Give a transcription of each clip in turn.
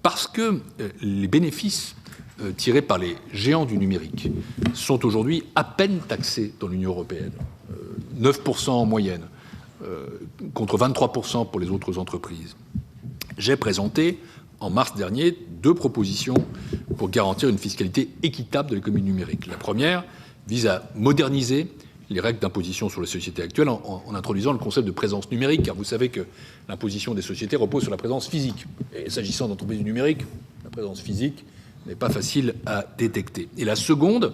Parce que les bénéfices tirés par les géants du numérique sont aujourd'hui à peine taxés dans l'Union européenne, 9% en moyenne, contre 23% pour les autres entreprises. J'ai présenté en mars dernier 2 propositions pour garantir une fiscalité équitable de l'économie numérique. La première vise à moderniser les règles d'imposition sur les sociétés actuelles en introduisant le concept de présence numérique, car vous savez que l'imposition des sociétés repose sur la présence physique. Et s'agissant d'entreprises du numérique, la présence physique n'est pas facile à détecter. Et la seconde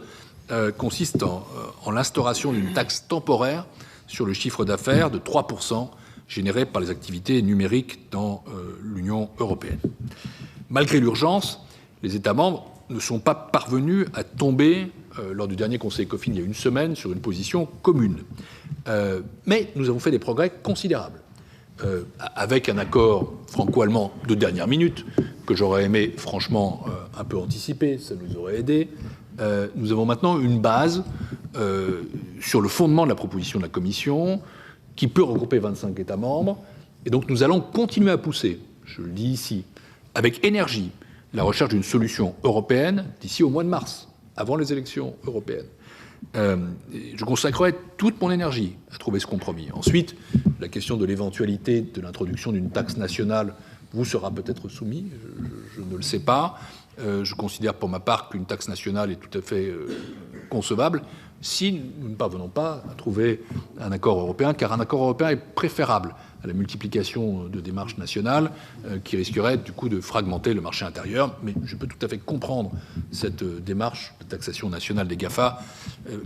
consiste en l'instauration d'une taxe temporaire sur le chiffre d'affaires de 3% généré par les activités numériques dans l'Union européenne. Malgré l'urgence, les États membres ne sont pas parvenus à tomber, lors du dernier Conseil ECOFIN il y a une semaine, sur une position commune. Mais nous avons fait des progrès considérables, avec un accord franco-allemand de dernière minute, que j'aurais aimé franchement un peu anticiper, ça nous aurait aidé. Nous avons maintenant une base sur le fondement de la proposition de la Commission, qui peut regrouper 25 États membres, et donc nous allons continuer à pousser, je le dis ici, avec énergie, la recherche d'une solution européenne d'ici au mois de mars, avant les élections européennes. Je consacrerai toute mon énergie à trouver ce compromis. Ensuite, la question de l'éventualité de l'introduction d'une taxe nationale vous sera peut-être soumise, je ne le sais pas. Je considère pour ma part qu'une taxe nationale est tout à fait concevable si nous ne parvenons pas à trouver un accord européen, car un accord européen est préférable à la multiplication de démarches nationales qui risqueraient du coup de fragmenter le marché intérieur. Mais je peux tout à fait comprendre cette démarche de taxation nationale des GAFA,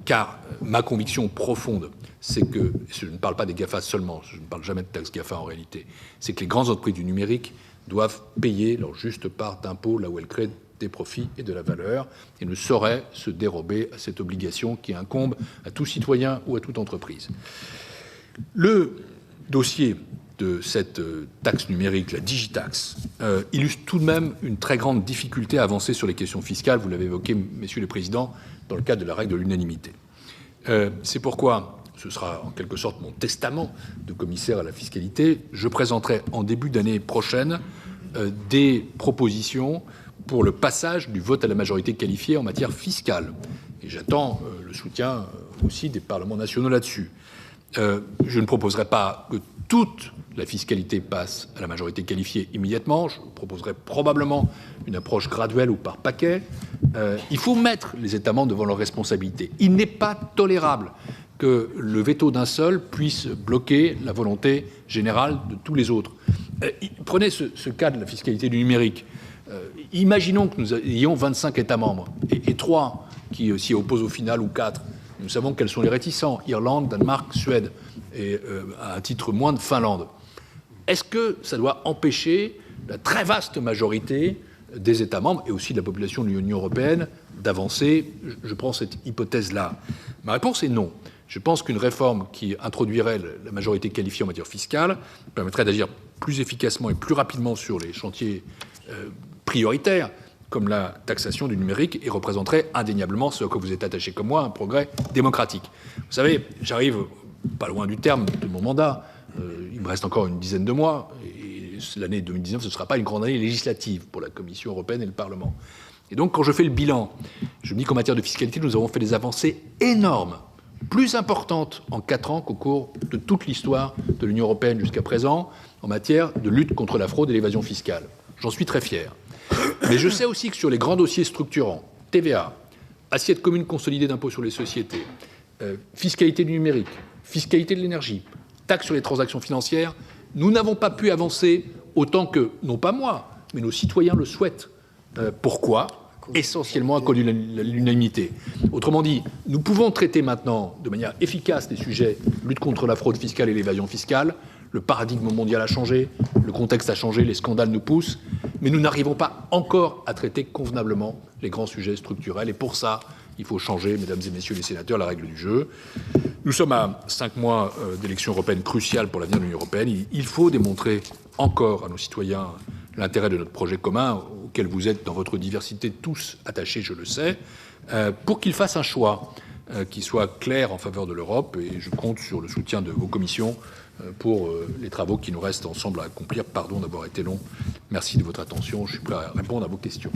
car ma conviction profonde, c'est que, je ne parle pas des GAFA seulement, je ne parle jamais de taxe GAFA en réalité, c'est que les grandes entreprises du numérique doivent payer leur juste part d'impôt là où elles créent des profits et de la valeur, et ne sauraient se dérober à cette obligation qui incombe à tout citoyen ou à toute entreprise. Le dossier de cette taxe numérique, la Digitax, illustre tout de même une très grande difficulté à avancer sur les questions fiscales, vous l'avez évoqué, messieurs les présidents, dans le cadre de la règle de l'unanimité. C'est pourquoi, ce sera en quelque sorte mon testament de commissaire à la fiscalité, je présenterai en début d'année prochaine des propositions pour le passage du vote à la majorité qualifiée en matière fiscale. Et j'attends le soutien aussi des parlements nationaux là-dessus. Je ne proposerai pas que toute la fiscalité passe à la majorité qualifiée immédiatement. Je proposerai probablement une approche graduelle ou par paquet. Il faut mettre les États membres devant leurs responsabilités. Il n'est pas tolérable que le veto d'un seul puisse bloquer la volonté générale de tous les autres. Prenez ce cas de la fiscalité du numérique. Imaginons que nous ayons 25 États membres et 3 qui s'y opposent au final, ou 4. Nous savons quels sont les réticents: Irlande, Danemark, Suède, et à un titre moindre, Finlande. Est-ce que ça doit empêcher la très vaste majorité des États membres et aussi de la population de l'Union européenne d'avancer? Je prends cette hypothèse-là. Ma réponse est non. Je pense qu'une réforme qui introduirait la majorité qualifiée en matière fiscale permettrait d'agir plus efficacement et plus rapidement sur les chantiers prioritaires, comme la taxation du numérique, et représenterait indéniablement, ce à quoi vous êtes attaché comme moi, un progrès démocratique. Vous savez, j'arrive pas loin du terme de mon mandat. Il me reste encore une dizaine de mois, et l'année 2019, ce ne sera pas une grande année législative pour la Commission européenne et le Parlement. Et donc, quand je fais le bilan, je me dis qu'en matière de fiscalité, nous avons fait des avancées énormes, plus importantes en 4 ans qu'au cours de toute l'histoire de l'Union européenne jusqu'à présent, en matière de lutte contre la fraude et l'évasion fiscale. J'en suis très fier. Mais je sais aussi que sur les grands dossiers structurants, TVA, assiette commune consolidée d'impôt sur les sociétés, fiscalité du numérique, fiscalité de l'énergie, taxe sur les transactions financières, nous n'avons pas pu avancer autant que, non pas moi, mais nos citoyens le souhaitent. Pourquoi ? Essentiellement à cause de l'unanimité. Autrement dit, nous pouvons traiter maintenant de manière efficace des sujets lutte contre la fraude fiscale et l'évasion fiscale. Le paradigme mondial a changé, le contexte a changé, les scandales nous poussent, mais nous n'arrivons pas encore à traiter convenablement les grands sujets structurels. Et pour ça, il faut changer, mesdames et messieurs les sénateurs, la règle du jeu. Nous sommes à 5 mois d'élections européennes cruciales pour l'avenir de l'Union européenne. Il faut démontrer encore à nos citoyens l'intérêt de notre projet commun, auquel vous êtes dans votre diversité tous attachés, je le sais, pour qu'ils fassent un choix qui soit clair en faveur de l'Europe. Et je compte sur le soutien de vos commissions pour les travaux qui nous restent ensemble à accomplir. Pardon d'avoir été long. Merci de votre attention. Je suis prêt à répondre à vos questions.